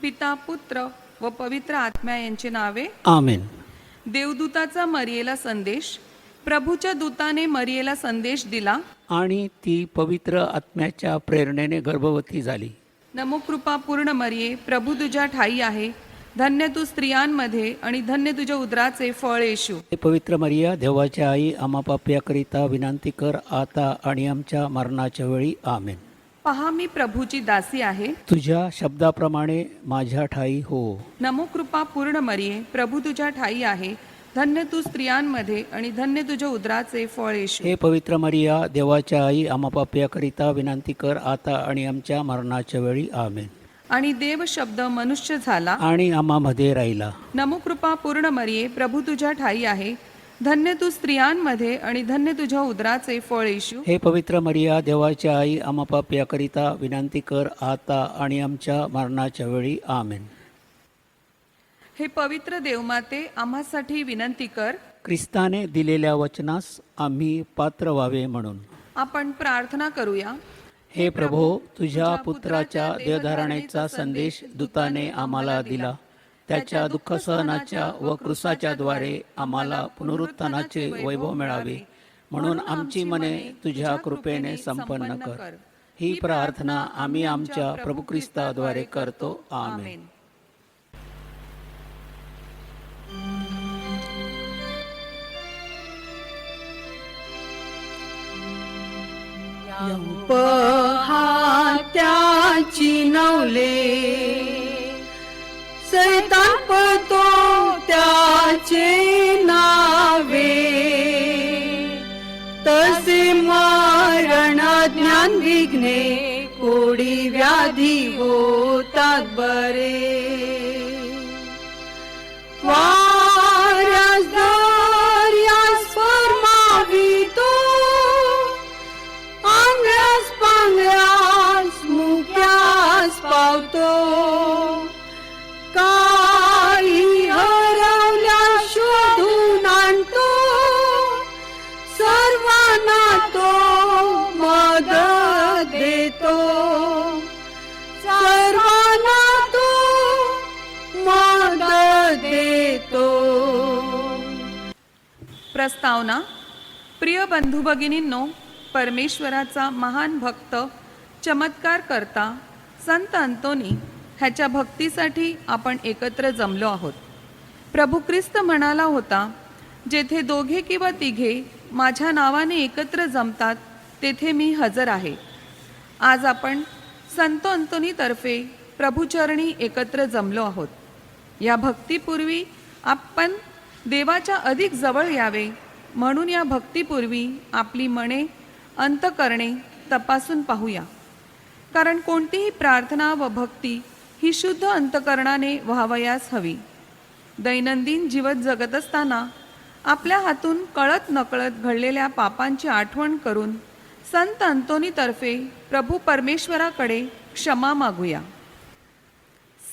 पिता, पुत्र व पवित्र आत्मा यांची नावे. आमेन. देवदूताचा मरियेला संदेश. प्रभूच्या दूताने मरियेला संदेश दिला आणि ती पवित्र आत्म्याच्या प्रेरणेने गर्भवती झाली. नमोकृपा पूर्ण मरिये, प्रभू तुझ्या ठाई आहे. धन्य तू स्त्रियांमध्ये आणि धन्य तुझ्या उदराचे फळ येशू. हे पवित्र मरिया, देवाच्या आई, आम्हा पाप्याकरिता विनंती कर, आता आणि आमच्या मरणाच्या वेळी. आमेन. पहा, मी प्रभूची दासी आहे. तुझ्या शब्दाप्रमाणे माझ्या ठाई हो. नमोकृपा पूर्ण मरिये, प्रभू तुझ्या ठाई आहे. धन्य तू स्त्रियांमध्ये आणि धन्य तुझ्या उदराचे फळ येशू. हे पवित्र मरिया, देवाच्या आई, आम्हा पाप्याकरिता विनंती कर, आता आणि आमच्या मरणाच्या वेळी. आमेन. आणि देव शब्द मनुष्य झाला आणि आम्हामध्ये राहिला. नमोकृपा पूर्ण मरिये, प्रभू तुझ्या ठाई आहे. धन्य तू स्त्रियांमध्ये आणि धन्य तुझ्या उदराचे फळ येशू. हे पवित्र मरिया, देवाच्या आई, आम्हा पाप्याकरिता विनंती कर, आता आणि आमच्या मरणाच्या वेळी. आमेन. हे पवित्र देवमाते, आम्हासाठी विनंती कर. ख्रिस्ताने दिलेल्या वचनास आम्ही पात्र व्हावे म्हणून आपण प्रार्थना करूया. हे प्रभो, तुझ्या पुत्राच्या देहधारणेचा संदेश दूताने आम्हाला दिला. त्याच्या दुःखसहनाच्या व क्रूसाच्या द्वारे आम्हाला पुनरुत्थानाचे वैभव मिळावे, म्हणून आमची मने तुझ्या कृपेने संपन्न कर. ही प्रार्थना आम्ही आमच्या प्रभू ख्रिस्ताद्वारे करतो. आमेन. त्याची नवले सैतान पळतो त्याचे नावे, तसे मरण ज्ञान विघ्ने कोडी व्याधी होतात बरे. वाऱ्यास दर्यास फरमावितो, आंगळ्यास पांगळ्यास मुक्यास पावतो. काही हरवल्या शोधून आणतो, सर्वांना तो मदत देतो. सर्वांना तो मदत देतो. प्रस्तावना. प्रिय बंधू भगिनींनो, परमेश्वराचा महान भक्त, चमत्कार करता संत अंतोनी ह्याच्या भक्तीसाठी आपण एकत्र जमलो आहोत. प्रभू ख्रिस्त म्हणाला होता, जेथे दोघे किंवा तिघे माझ्या नावाने एकत्र जमतात तेथे मी हजर आहे. आज आपण संत अंतोनीतर्फे प्रभुचरणी एकत्र जमलो आहोत. या भक्तीपूर्वी आपण देवाच्या अधिक जवळ यावे म्हणून या भक्तीपूर्वी आपली मने, अंतकरणे तपासून पाहूया. कारण कोणतीही प्रार्थना व भक्ती ही शुद्ध अंतकरणाने व्हावयास हवी. दैनंदिन जीवन जगत असताना आपल्या हातून कळत नकळत घडलेल्या पापांची आठवण करून संत अंतोनीतर्फे प्रभू परमेश्वराकडे क्षमा मागूया.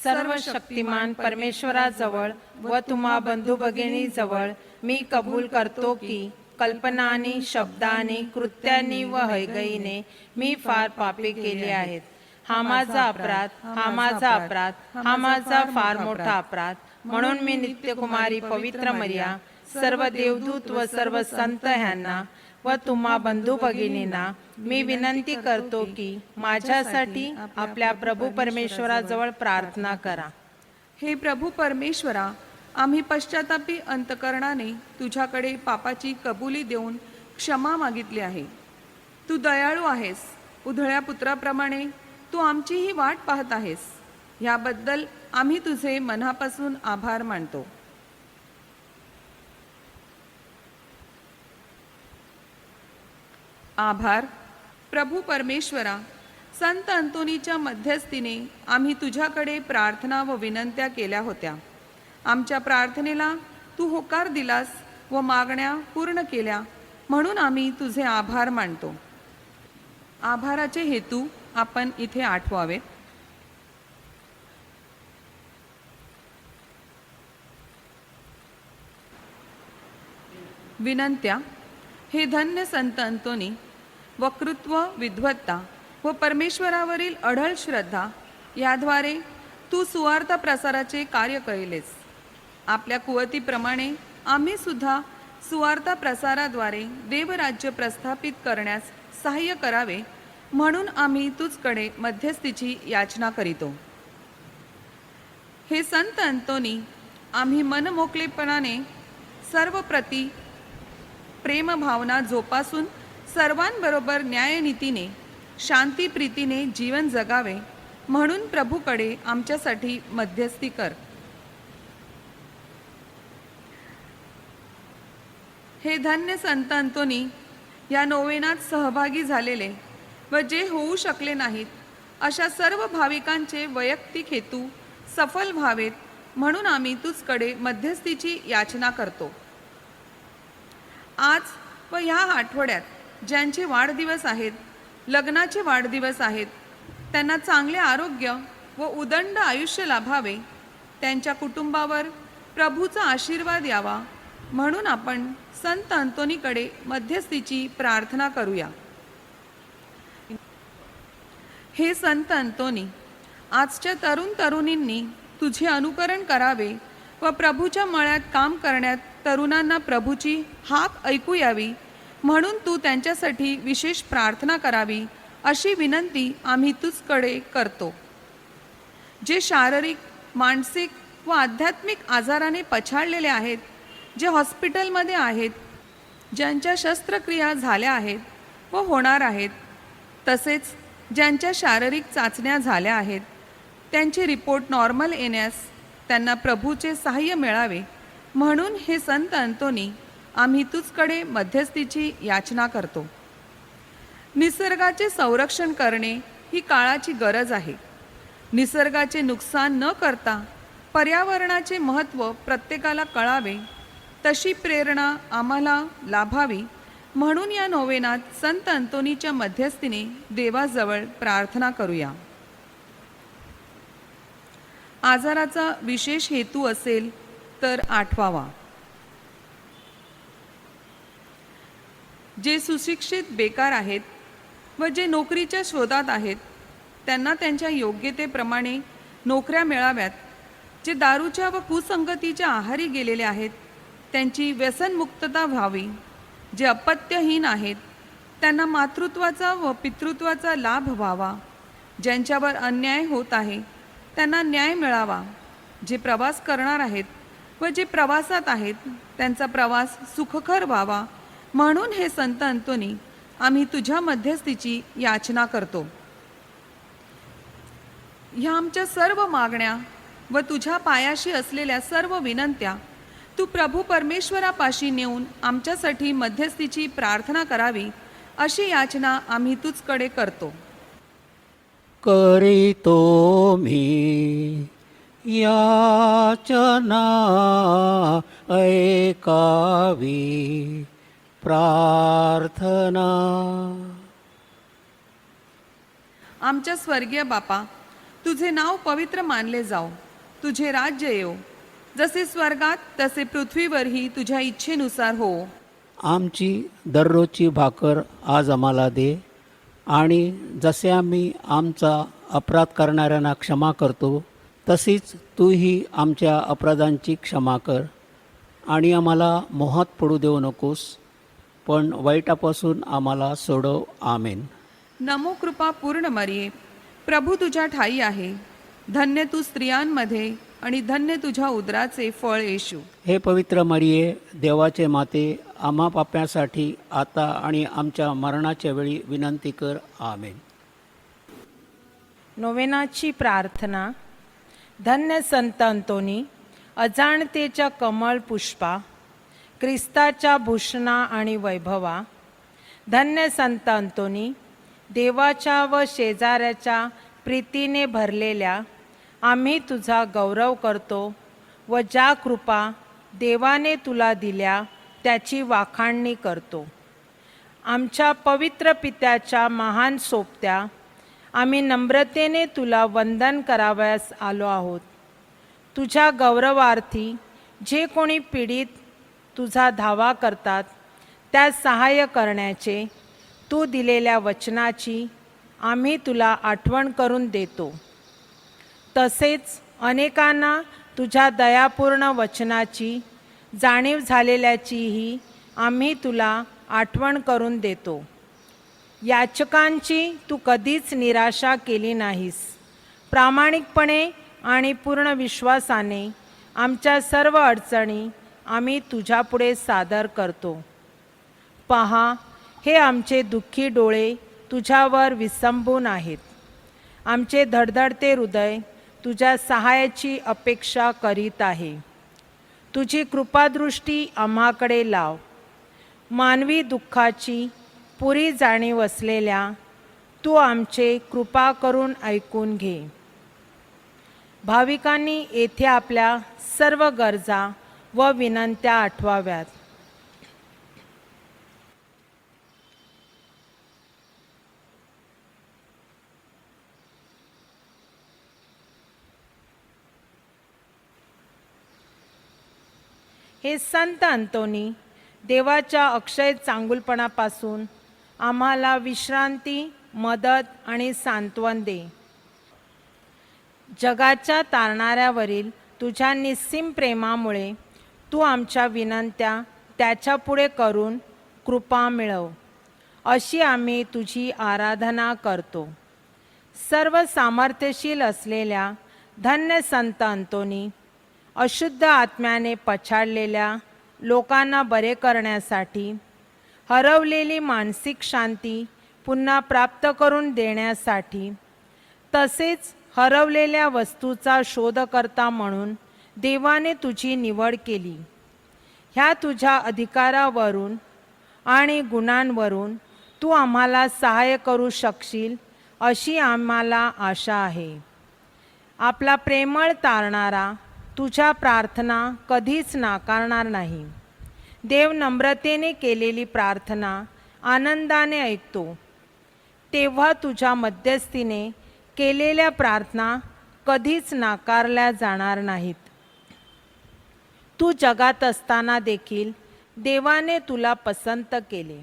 सर्व शक्तिमान परमेश्वराजवळ व तुम्हा बंधू भगिनीजवळ मी कबूल करतो की कल्पनाने, शब्दाने, कृत्याने व हैगईने मी फार पापे केली आहेत. हा माझा अपराध, हा माझा अपराध, हा माझा फार मोठा अपराध. म्हणून मी नित्यकुमारी पवित्र मरिया, सर्व देवदूत व सर्व संत ह्यांना व तुम्हा बंधू भगिनींना मी विनंती करतो की माझ्यासाठी आपल्या प्रभू परमेश्वराजवळ प्रार्थना करा. हे प्रभू परमेश्वरा, आम्ही पश्चातापी अंतकरणाने तुझ्याकडे पापाची कबुली देऊन क्षमा मागितली आहे. तू दयाळू आहेस. उधळ्या पुत्राप्रमाणे तू आमचीही वाट पाहत आहेस. याबद्दल आम्ही तुझे मनापासून आभार मानतो. आभार. प्रभू परमेश्वरा, संत अंतोनीच्या मध्यस्थीने आम्ही तुझ्याकडे प्रार्थना व विनंत्या केल्या होत्या. आमच्या प्रार्थनेला तू होकार दिलास व मागण्या पूर्ण केल्या, म्हणून आम्ही तुझे आभार मानतो. आभाराचे हेतू आपण इथे आठवावेत. विनंत्या. हे धन्य संत अंतोनी, वक्तृत्व, विद्वत्ता व परमेश्वरावरील अढळ श्रद्धा याद्वारे तू सुवार्ता प्रसाराचे कार्य कळलेस. आपल्या कुवतीप्रमाणे आम्ही सुद्धा सुवार्ता प्रसाराद्वारे देवराज्य प्रस्थापित करण्यास सहाय्य करावे म्हणून आम्ही तुझकडे मध्यस्थीची याचना करीतो. हे संत अंतोनी, आम्ही मनमोकळेपणाने सर्व प्रती प्रेमभावना जोपासून सर्वांबरोबर न्यायनीतीने शांती प्रीतीने जीवन जगावे म्हणून प्रभूकडे आमच्यासाठी मध्यस्थी कर. हे धन्य संत अंतोनी, या नोवेनात सहभागी झालेले व जे होऊ शकले नाहीत अशा सर्व भाविकांचे वैयक्तिक हेतू सफल व्हावेत म्हणून आम्ही तुझकडे मध्यस्थीची याचना करतो. आज व ह्या आठवड्यात ज्यांचे वाढदिवस आहेत, लग्नाचे वाढदिवस आहेत, त्यांना चांगले आरोग्य व उदंड आयुष्य लाभावे, त्यांच्या कुटुंबावर प्रभूचा आशीर्वाद यावा म्हणून आपण संत अंतोनीकडे मध्यस्थीची प्रार्थना करूया. हे संत अंतोनी, आजच्या तरुण तरुणींनी तुझे अनुकरण करावे व प्रभूच्या मळ्यात काम करण्यात तरुणांना प्रभूची हाक ऐकू यावी म्हणून तू त्यांच्यासाठी विशेष प्रार्थना करावी अशी विनंती आम्ही तुझकडे करतो. जे शारीरिक, मानसिक व आध्यात्मिक आजाराने पछाडलेले आहेत, जे हॉस्पिटलमध्ये आहेत, ज्यांच्या शस्त्रक्रिया झाल्या आहेत व होणार आहेत, तसेच ज्यांच्या शारीरिक चाचण्या झाल्या आहेत, त्यांचे रिपोर्ट नॉर्मल येण्यास त्यांना प्रभूचे सहाय्य मिळावे म्हणून हे संत अंतोनी, आम्ही तुझकडे मध्यस्थीची याचना करतो. निसर्गाचे संरक्षण करणे ही काळाची गरज आहे. निसर्गाचे नुकसान न करता पर्यावरणाचे महत्त्व प्रत्येकाला कळावे तशी प्रेरणा आम्हाला लाभावी म्हणून या नोवेनात संत अंतोनीच्या मध्यस्थीने देवाजवळ प्रार्थना करूया. आजाराचा विशेष हेतू असेल तर आठवावा. जे सुशिक्षित बेकार आहेत व जे नोकरीच्या शोधात आहेत, त्यांना त्यांच्या योग्यतेप्रमाणे नोकऱ्या मिळाव्यात. जे दारूच्या व कुसंगतीच्या आहारी गेलेले आहेत, त्यांची व्यसनमुक्तता व्हावी. जे अपत्यहीन आहेत, त्यांना मातृत्वाचा व पितृत्वाचा लाभ व्हावा. ज्यांच्यावर अन्याय होत आहे, त्यांना न्याय मिळावा. जे प्रवास करणार आहेत व जे प्रवासात आहेत, त्यांचा प्रवास सुखकर व्हावा म्हणून हे संत अंतोनी, आम्ही तुझ्या मध्यस्थीची याचना करतो. ह्या आमच्या सर्व मागण्या व तुझ्या पायाशी असलेल्या सर्व विनंत्या तू प्रभू परमेश्वरापाशी नेऊन आमच्यासाठी मध्यस्थीची प्रार्थना करावी अशी याचना आम्ही तुझकडे करतो. करीतो मी याचना ऐकावी प्रार्थना. आमच्या स्वर्गीय बापा, तुझे नाव पवित्र मानले जाओ. तुझे राज्य येवो. जसे स्वर्गात तसे पृथ्वीवरही तुझ्या इच्छेनुसार हो. आमची दररोजची भाकर आज आम्हाला दे, आणि जसे आम्ही आमचा अपराध करणाऱ्यांना क्षमा करतो, तशीच तूही आमच्या अपराधांची क्षमा कर. आणि आम्हाला मोहात पडू देऊ नकोस, पण वाईटापासून आम्हाला सोडव. आमेन. नमो कृपा पूर्ण मरिये, प्रभू तुझ्या ठाई आहे. धन्य तू स्त्रियांमध्ये आणि धन्य तुझ्या उदराचे फळ येशू. हे पवित्र मरिये, देवाचे माते, आम्हा पाप्यांसाठी आता आणि आमच्या मरणाच्या वेळी विनंती कर. आमेन. नोवेनाची प्रार्थना. धन्य संत अंतोनी, अजाणतेच्या कमळ पुष्पा, ख्रिस्ताच्या भूषणा आणि वैभवा. धन्य संत अंतोनी, देवाच्या व शेजाऱ्याच्या प्रीतीने भरलेल्या आम्ही तुझा गौरव करतो व ज्या कृपा देवाने तुला दिल्या त्याची वाखाणणी करतो. आमच्या पवित्र पित्याच्या महान सोबत्या, आम्ही नम्रतेने तुला वंदन करावयास आलो आहोत. तुझ्या गौरवार्थी जे कोणी पीडित तुझा धावा करतात, त्यास सहाय्य करण्याचे तू दिलेल्या वचनाची आम्ही तुला आठवण करून देतो. तसेच अनेकांना तुझ्या दयापूर्ण वचनाची जाणीव झालेल्याचीही आम्ही तुला आठवण करून देतो. याचकांची तू कधीच निराशा केली नाहीस. प्रामाणिकपणे आणि पूर्ण विश्वासाने आमच्या सर्व अडचणी आम्ही तुझ्यापुढे सादर करतो. पहा, हे आमचे दुःखी डोळे तुझ्यावर विसंबून आहेत. आमचे धडधडते हृदय तुझ्या सहाय्याची अपेक्षा करीत आहे. तुझी कृपादृष्टी आम्हाकडे लाव. मानवी दुःखाची पुरी जाणीव असलेल्या तू आमचे कृपा करून ऐकून घे. भाविकांनी येथे आपल्या सर्व गरजा व विनंत्या आठवाव्यात. हे संत अंतोनी, देवाच्या अक्षय चांगुलपणापासून आम्हाला विश्रांती, मदत आणि सांत्वन दे. जगाच्या तारणाऱ्यावरील तुझ्या निस्सीम प्रेमामुळे तू आमच्या विनंत्या त्याच्यापुढे करून कृपा मिळव, अशी आम्ही तुझी आराधना करतो. सर्व सामर्थ्यशील असलेल्या धन्य संत अंतोनी, अशुद्ध आत्म्याने पछाडलेल्या लोकांना बरे करण्यासाठी, हरवलेली मानसिक शांती पुन्हा प्राप्त करून देण्यासाठी, तसेच हरवलेल्या वस्तूचा शोधकर्ता म्हणून देवाने तुझी निवड केली. ह्या तुझ्या अधिकारावरून आणि गुणांवरून तू आम्हाला सहाय्य करू शकशील अशी आम्हाला आशा आहे. आपला प्रेमळ तारणारा तुझ्या प्रार्थना कधीच नाकारणार नाही. देव नम्रतेने केलेली प्रार्थना आनंदाने ऐकतो. तेव्हा तुझ्या मध्यस्थीने केलेल्या प्रार्थना कधीच नाकारल्या जाणार नाहीत. तू जगात असताना देखील देवाने तुला पसंत केले.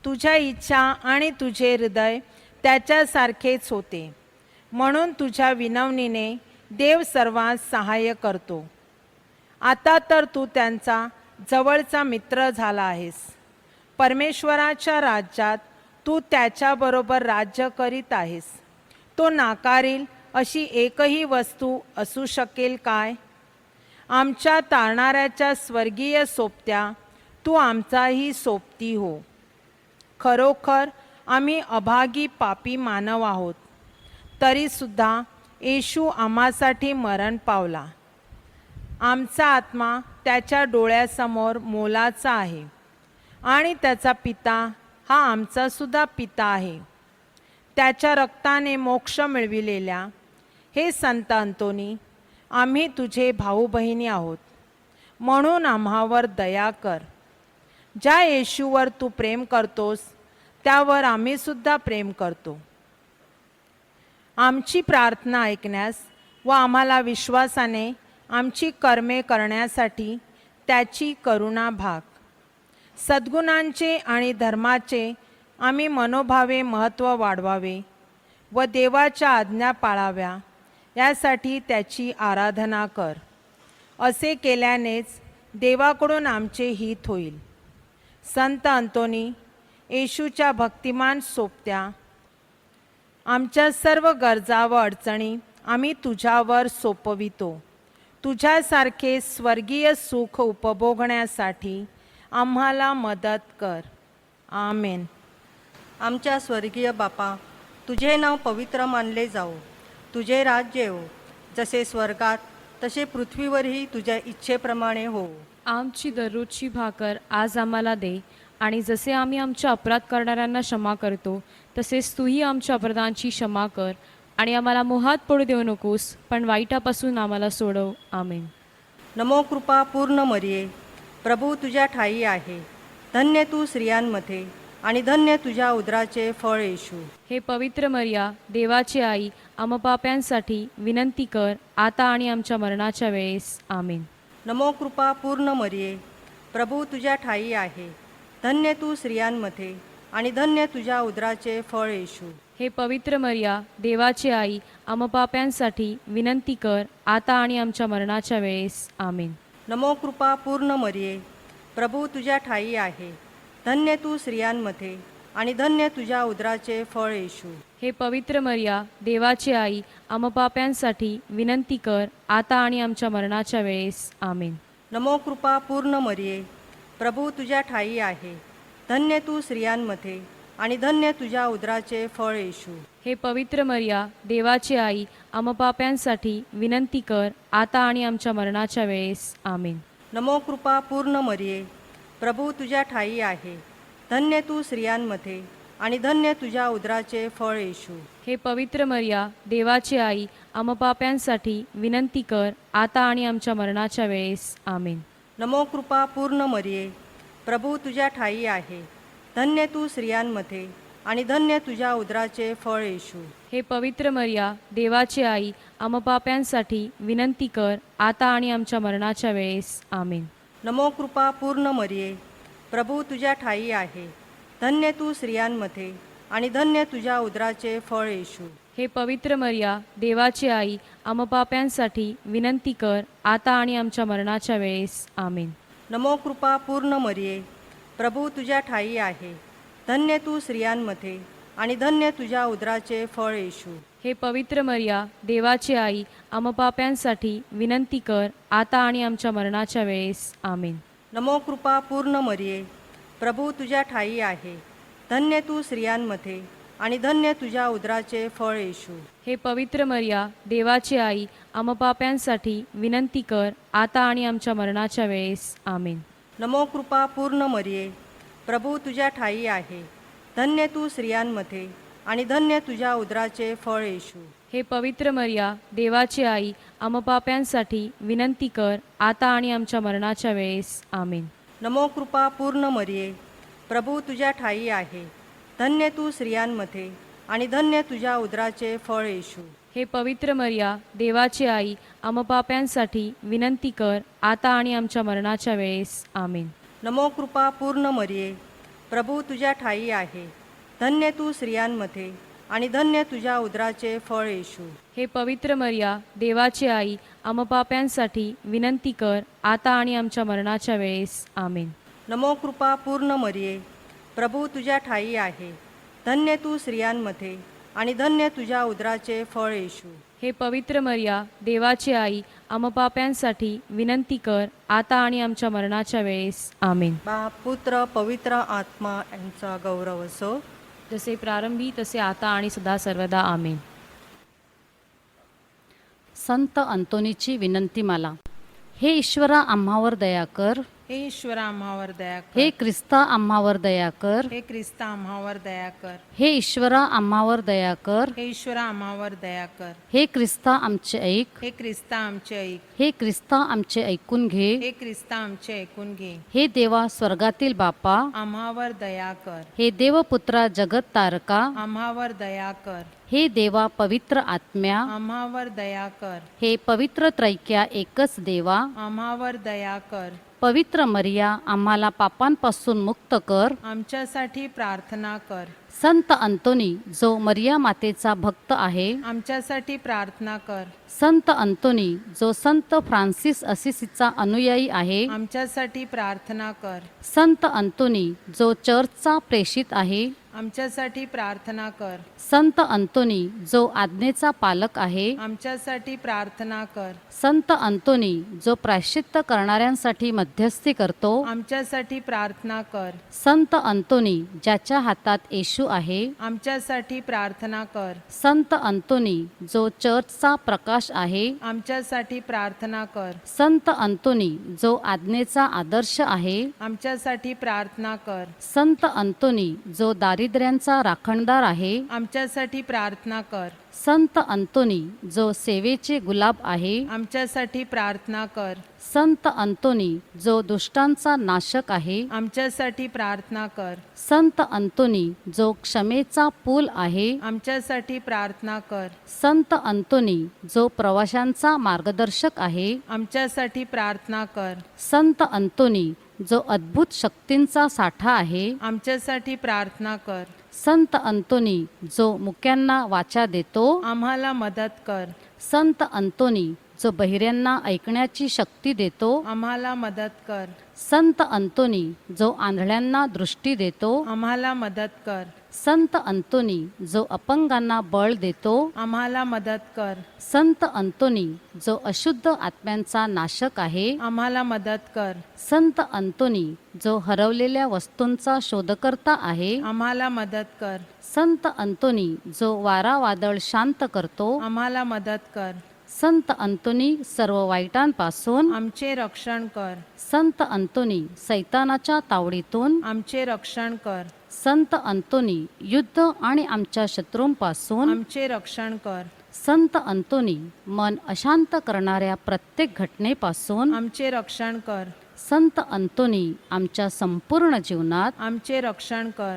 तुझ्या इच्छा आणि तुझे हृदय त्याच्यासारखेच होते. म्हणून तुझ्या विनवणीने देव सर्वांस सहाय्य करतो. आता तर तू त्यांचा जवळचा मित्र झाला आहेस. परमेश्वराच्या राज्यात तू त्याच्याबरोबर राज्य करीत आहेस. तो नाकारील अशी एकही वस्तू असू शकेल काय? आमच्या तारणाऱ्याच्या स्वर्गीय सोबत्या, तू आमचाही सोबती हो. खरोखर आम्ही अभागी पापी मानव आहोत, तरीसुद्धा येशू आम्हासाठी मरण पावला. आमचा आत्मा त्याच्या डोळ्यासमोर मोलाचा आहे आणि त्याचा पिता हा आमचासुद्धा पिता आहे. त्याच्या रक्ताने मोक्ष मिळविलेल्या हे संत अंतोनी, आम्ही तुझे भाऊ बहिणी आहोत, म्हणून आम्हावर दया कर. ज्या येशूवर तू प्रेम करतोस त्यावर आम्हीसुद्धा प्रेम करतो. आमची प्रार्थना ऐकण्यास व आम्हाला विश्वासाने आमची कर्मे करण्यासाठी त्याची करुणा भाग. सद्गुणांचे आणि धर्माचे आम्ही मनोभावे महत्त्व वाढवावे व देवाच्या आज्ञा पाळाव्या यासाठी त्याची आराधना कर. असे केल्यानेच देवाकडून आमचे हित होईल. संत अंतोनी, येशूच्या भक्तिमान सोबत्या, आमच्या सर्व गरजा व अडचणी आम्ही तुझ्यावर सोपवितो. तुझ्यासारखे स्वर्गीय सुख उपभोगण्यासाठी आम्हाला मदत कर. आमेन. आमच्या स्वर्गीय बापा, तुझे नाव पवित्र मानले जाओ. तुझे राज्य येवो. जसे स्वर्गात तसे पृथ्वीवरही तुझ्या इच्छेप्रमाणे हो. आमची दररोजची भाकर आज आम्हाला दे, आणि जसे आम्ही आमच्या अपराध करणाऱ्यांना क्षमा करतो तसेच तूही आमच्या अपराधांची क्षमा कर. आणि आम्हाला मोहात पडू देऊ नकोस, पण वाईटापासून आम्हाला सोडव. आमेन. नमो कृपा पूर्ण मरिये, प्रभू तुझ्या ठाई आहे. धन्य तू स्त्रियांमध्ये आणि धन्य तुझ्या उदराचे फळ येशू. हे पवित्र मरिया, देवाची आई, आम्हा पाप्यांसाठी विनंती कर, आता आणि आमच्या मरणाच्या वेळेस. आमेन. नमो कृपा पूर्ण मरिये, प्रभू तुझ्या ठाई आहे. धन्य तू स्त्रियांमध्ये आणि धन्य तुझ्या उदराचे फळ येशू. हे पवित्र मरिया देवाची आई आम पाप्यांसाठी विनंती कर आता आणि आमच्या मरणाच्या वेळेस आमेन. नमो कृपा पूर्ण मरिये, प्रभू तुझ्या ठाई आहे. धन्य तू स्त्रियांमध्ये आणि धन्य तुझ्या उदराचे फळ येशू. हे पवित्र मरिया देवाची आई आम पाप्यांसाठी विनंती कर आता आणि आमच्या मरणाच्या वेळेस आमेन. नमो कृपा पूर्ण मरिये, प्रभू तुझ्या ठाई आहे. धन्य तू स्त्रियांमध्ये आणि धन्य तुझ्या उदराचे फळ येशू. हे पवित्र मरिया देवाची आई आम पाप्यांसाठी विनंती कर आता आणि आमच्या मरणाच्या वेळेस आमेन. नमो कृपा पूर्ण मरिये, प्रभू तुझ्या ठाई आहे. धन्य तू स्त्रियांमध्ये आणि धन्य तुझ्या उदराचे फळ येशू. हे पवित्र मरिया देवाची आई आम पाप्यांसाठी विनंती कर आता आणि आमच्या मरणाच्या वेळेस आमेन. नमो कृपा पूर्ण मरिये, प्रभू तुझ्या ठाई आहे. धन्य तू स्त्रियांमध्ये आणि धन्य तुझ्या उदराचे फळ येशू. हे पवित्र मरिया देवाची आई आम पाप्यांसाठी विनंती कर आता आणि आमच्या मरणाच्या वेळेस आमेन. नमो कृपा पूर्ण मरिये, प्रभू तुझ्या ठाई आहे. धन्य तू स्त्रियांमध्ये आणि धन्य तुझ्या उदराचे फळ येशू. हे पवित्र मरिया देवाची आई आम पाप्यांसाठी विनंती कर आता आणि आमच्या मरणाच्या वेळेस आमेन. नमो कृपा पूर्ण मरिये, प्रभू तुझ्या ठाई आहे. धन्य तू स्त्रियांमध्ये आणि धन्य तुझ्या उदराचे फळ येशू. हे पवित्र मरिया देवाची आई आम पाप्यांसाठी विनंती कर आता आणि आमच्या मरणाच्या वेळेस आमेन. नमो कृपा पूर्ण मरिये, प्रभू तुझ्या ठाई आहे. धन्य तू स्त्रियांमध्ये आणि धन्य तुझ्या उदराचे फळ येशू. हे पवित्र मरिया देवाची आई आम पाप्यांसाठी विनंती कर आता आणि आमच्या मरणाच्या वेळेस आमेन. नमो कृपा पूर्ण मरिये, प्रभू तुझ्या ठाई आहे. धन्य तू स्त्रियांमध्ये आणि धन्य तुझ्या उदराचे फळ येशू. हे पवित्र मरिया देवाची आई आम पाप्यांसाठी विनंती कर आता आणि आमच्या मरणाच्या वेळेस आमेन. नमो कृपा पूर्ण मरिये, प्रभू तुझ्या ठाई आहे. धन्य तू स्त्रियांमध्ये आणि धन्य तुझ्या उदराचे फळ येशू. हे पवित्र मरिया देवाची आई आम पाप्यांसाठी विनंती कर आता आणि आमच्या मरणाच्या वेळेस आमेन. नमो कृपा पूर्ण मरिये, प्रभू तुझ्या ठाई आहे. धन्य तू स्त्रियांमध्ये आणि धन्य तुझ्या उदराचे फळ येशू. हे पवित्र मरिया देवाची आई आम पाप्यांसाठी विनंती कर आता आणि आमच्या मरणाच्या वेळेस आमेन. नमो कृपा पूर्ण मरिये, प्रभू तुझ्या ठाई आहे. धन्य तू स्त्रियांमध्ये आणि धन्य तुझ्या उदराचे फळ येशू. हे पवित्र मरिया देवाची आई आम पाप्यांसाठी विनंती कर आता आणि आमच्या मरणाच्या वेळेस आमेन. बाप पुत्र पवित्र आत्मा यांचा गौरव असो. जसे प्रारंभी तसे आता आणि सदा सर्वदा आमेन. संत अंतोनीची विनंती माला. हे ईश्वरा आम्हावर दया कर. हे ईश्वरा आम्हावर दया कर. हे ख्रिस्ता आम्हावर दया कर. हे ख्रिस्ता आम्हावर दया कर. हे ईश्वरा आम्हावर दया कर. हे ईश्वरा आम्हावर दया कर. हे ख्रिस्ता आमचे ऐक. हे ख्रिस्ता आमचे ऐक. हे ख्रिस्ता आमचे ऐकून घे. हे ख्रिस्ता आमचे ऐकून घे. हे देवा स्वर्गातील बापा. आम्हावर दया कर. हे देवपुत्रा जगत तारका. आम्हावर दया कर. हे देवा पवित्र आत्म्या. आम्हावर दया कर. हे पवित्र त्रैक्या एकच देवा. आम्हावर दया कर. पवित्र मरिया आम्हाला पापांपासून मुक्त कर. आमच्यासाठी प्रार्थना कर. संत अंतोनी जो मरिया मातेचा भक्त आहे. आमच्यासाठी प्रार्थना कर. संत अंतोनी जो संत फ्रान्सिस असिसीचा अनुयायी आहे. आमच्यासाठी प्रार्थना कर. संत अंतोनी जो चर्चचा प्रेषित आहे. आमच्यासाठी प्रार्थना कर. संत अंतोनी जो आज्ञेचा पालक आहे. आमच्यासाठी प्रार्थना कर. संत अंतोनी जो प्रायश्चित्त करणाऱ्यांसाठी मध्यस्थी करतो. आमच्यासाठी प्रार्थना कर. संत अंतोनी ज्याच्या हातात येशू आहे. आमच्यासाठी प्रार्थना कर. संत अंतोनी जो चर्चचा प्रकाश आहे. आमच्यासाठी प्रार्थना कर. संत अंतोनी जो आज्ञेचा आदर्श आहे. आमच्यासाठी प्रार्थना कर. संत अंतोनी जो दारिद्र्यांचा राखणदार आहे. आमच्यासाठी प्रार्थना कर. संत अंतोनी जो सेवेचे गुलाब आहे. आमच्यासाठी प्रार्थना कर. संत अंतोनी जो दुष्टांचा नाशक आहे. आमच्यासाठी प्रार्थना कर. संत अंतोनी जो क्षमेचा पूल आहे. आमच्यासाठी प्रार्थना कर. संत अंतोनी जो प्रवाशांचा मार्गदर्शक आहे. आमच्यासाठी प्रार्थना कर. संत अंतोनी जो अद्भुत शक्तींचा साठा आहे. आमच्यासाठी प्रार्थना कर. संत अंतोनी जो मुक्यांना वाचा देतो, आम्हाला मदत कर. संत अंतोनी जो बहिऱ्यांना ऐकण्याची शक्ती देतो, आम्हाला मदत कर. संत अंतोनी जो आंधळ्यांना दृष्टी देतो, आम्हाला मदत कर. संत अंतोनी जो अपंगांना बळ देतो, आम्हाला मदत कर. संत अंतोनी जो अशुद्ध आत्म्यांचा नाशक आहे, आम्हाला मदत कर. संत अंतोनी जो हरवलेल्या वस्तूंचा शोधकर्ता आहे, आम्हाला मदत कर. संत अंतोनी जो वारा वादळ शांत करतो, आम्हाला मदत कर. संत अंतोनी सर्व वाईटांपासून, आमचे रक्षण कर. संत अंतोनी सैतानाच्या तावडीतून, आमचे रक्षण कर. संत अंतोनी युद्ध आणि आमच्या शत्रूंपासून, आमचे रक्षण कर. संत अंतोनी मन अशांत करणाऱ्या प्रत्येक घटनेपासून, आमचे रक्षण कर. संत अंतोनी आमच्या संपूर्ण जीवनात आमचे रक्षण कर.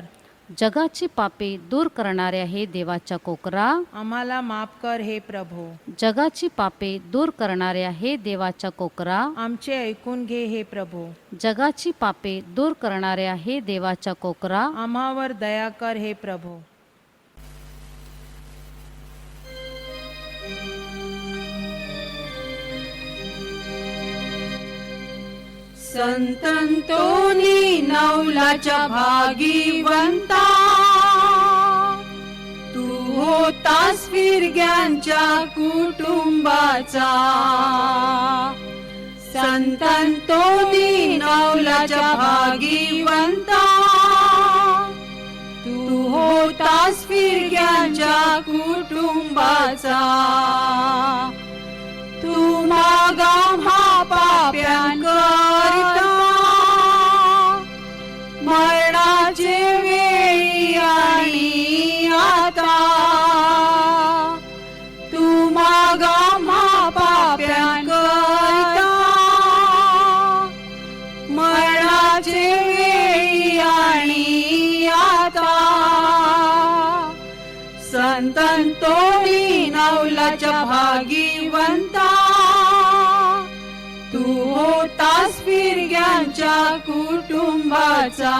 जगाची पापे दूर करणाऱ्या हे देवाच्या कोकरा, आम्हाला माफ कर हे प्रभू. जगाची पापे दूर करणाऱ्या हे देवाच्या कोकरा, आमचे ऐकून घे हे प्रभू. जगाची पापे दूर करणाऱ्या हे देवाच्या कोकरा, आम्हावर दया कर हे प्रभू. संतंतोनी नवलाच्या भागीवंता, तू होतास फिरग्यांच्या कुटुंबाचा. संतंतोनी नवलाच्या भागीवंता, तू होतास फिरग्यांच्या कुटुंबाचा. तू मागा हा पाप्यांकरिता, मरणाचे वेळी आणि आता. तू मागा हा पाप्यांकरिता, मरणाचे वेळी आणि आता. संतंतोनी नवलाच्या भागीवंता, तू होतास फिरग्यांच्या कुटुंबाचा.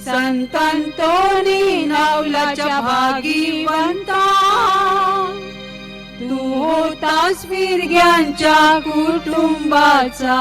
संतंतोनी नवलाच्या भागीवंता, तू होतास फिरग्यांच्या कुटुंबाचा.